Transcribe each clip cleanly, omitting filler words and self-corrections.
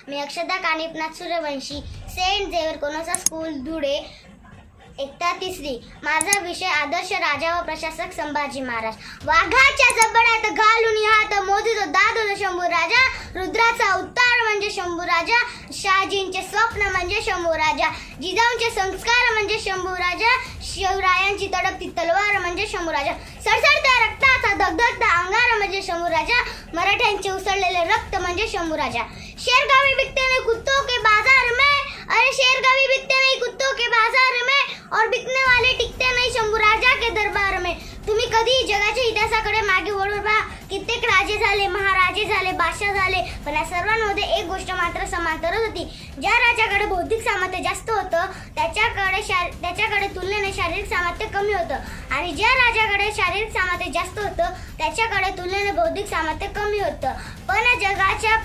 मी Akshata Kanipnath Suryavanshi, saint Xavier Canossa school Dhule, एकता तिसरी. माझा विषय आदर्श राजा व प्रशासक संभाजी महाराज. वाघाच्या जबड्यात घालून हात मोजतो दाद शंभू राजा, रुद्राचा अवतार म्हणजे शंभू राजा, शहाजींचे स्वप्न म्हणजे शंभू राजा, जिजाऊंचे संस्कार म्हणजे शंभू राजा, शिवरायांची तडपती तलवार म्हणजे शंभू राजा, सळसळत्या रक्ताचा धगधगता अंगार म्हणजे शंभू राजा, मराठ्यांचे उसळलेले रक्त म्हणजे शंभू राजा. शेरगावी बिकते नहीं कुत्तों के बाजार में, अरे शेरगावी बिकते नहीं कुत्तों के बाजार में, और बिकने वाले टिकते नहीं शंभू राजा के दरबार में. तुम्ही कधी जगाच्या इतिहासाकडे मागे वळून पहा. कित्येक राजे झाले, महाराजे झाले, बादशाह झाले, पण या सर्वांमध्ये एक गोष्ट मात्र समांतरच होती. ज्या राजाकडे बौद्धिक सामर्थ्य जास्त होतं त्याच्याकडे तुलनेने शारीरिक सामर्थ्य कमी होतं, आणि ज्या राजाकडे शारीरिक सामर्थ्य जास्त होतं त्याच्याकडे तुलनेने बौद्धिक सामर्थ्य कमी होतं. पण जगाच्या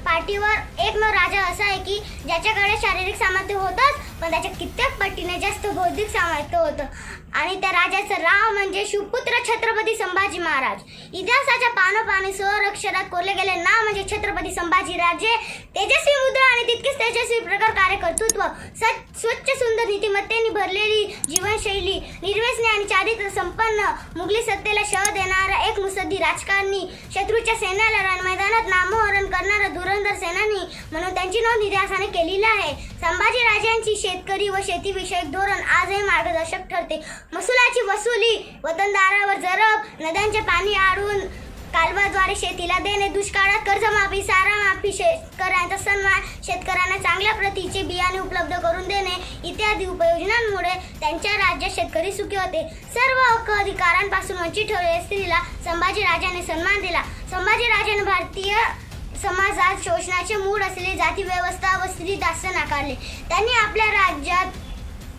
पाठीवर एकमेव राजा असा आहे की ज्याच्याकडे शारीरिक सामर्थ्य होतंच, पण त्याच्या कित्येक पटीने जास्त बौद्धिक सामर्थ्य होतं, आणि त्या राजाचं नाव म्हणजे शिवपुत्र छत्रपती संभाजी महाराज. इतिहासाच्या पानोपानी स्वअक्षरात कोरले गेले नाव म्हणजे छत्रपती संभाजी राजे. तेजस्वी मुद्रा आणि तितकीच तेजस्वी प्रकार कार्यकर्तृत्व, स्वच्छ सुंदर नीतिमत्तेने भरलेली जीवनशैली, निर्व्यसनी आणि चारित्र्य संपन्न, मुघली सत्तेला शह देणारा एक मुत्सद्दी राजकारणी, शत्रूच्या सैन्याला रणमैदानात नामोहरण करणारा धुरंधर सेनानी म्हणून त्यांची नोंद इतिहासाने केलेली आहे. संभाजी राजांची शेतकरी व शेतीविषयक धोरण आजही मार्गदर्शक ठरते. महसुलाची वसुली, वतनदारावर जरब, नद्यांचे पाणी आडून कालव्याद्वारे शेतीला देणे, दुष्काळात कर्जमाफी, सारा माफी, शेतकऱ्यांचा सन्मान, शेतकऱ्यांना चांगल्या प्रतीचे बियाणे उपलब्ध करून देणे इत्यादी उपाययोजनांमुळे त्यांच्या राज्यात शेतकरी सुखी होते. सर्व हक्क अधिकारांपासून वंचित ठेवलेल्या स्त्रीला संभाजी राजाने सन्मान दिला. संभाजी राजाने भारतीय समाजात शोषणाचे मूळ असलेली जाती व्यवस्था व स्त्री दास्य नाकारले. त्यांनी आपल्या राज्यात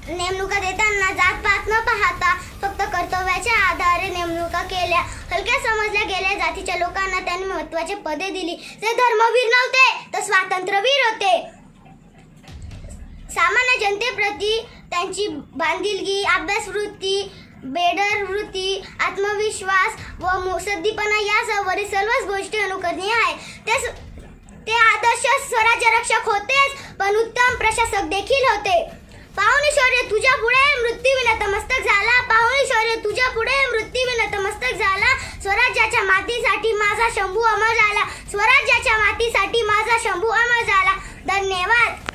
नेमणुका देताना जातपात न पाहता फक्त कर्तव्याच्या आधारे नेमणुका केल्या. हलक्या समजल्या गेलेल्या जातीच्या लोकांना त्यांनी महत्त्वाची पदे दिली. ते धर्मवीर नव्हते तर स्वातंत्र्यवीर होते. सामान्य जनतेप्रती त्यांची बांधिलकी, अभ्यासवृत्ती, बेडर वृत्ती, आत्मविश्वास व मुत्सद्दीपणा यासह वरील सर्वच गोष्टी अनुकरणीय आहेत. ते आदर्श स्वराज्य रक्षक होतेच, पण उत्तम प्रशासक देखील होते. पाहुणी शौर्य तुझ्या पुढे मृत्यूवी नतमस्तक झाला, पाहुणी शौर्य तुझ्या पुढे मृत्यूवी नतमस्तक झाला, स्वराज्याच्या मातीसाठी माझा शंभू अमर झाला, स्वराज्याच्या मातीसाठी माझा शंभू अमर झाला. धन्यवाद.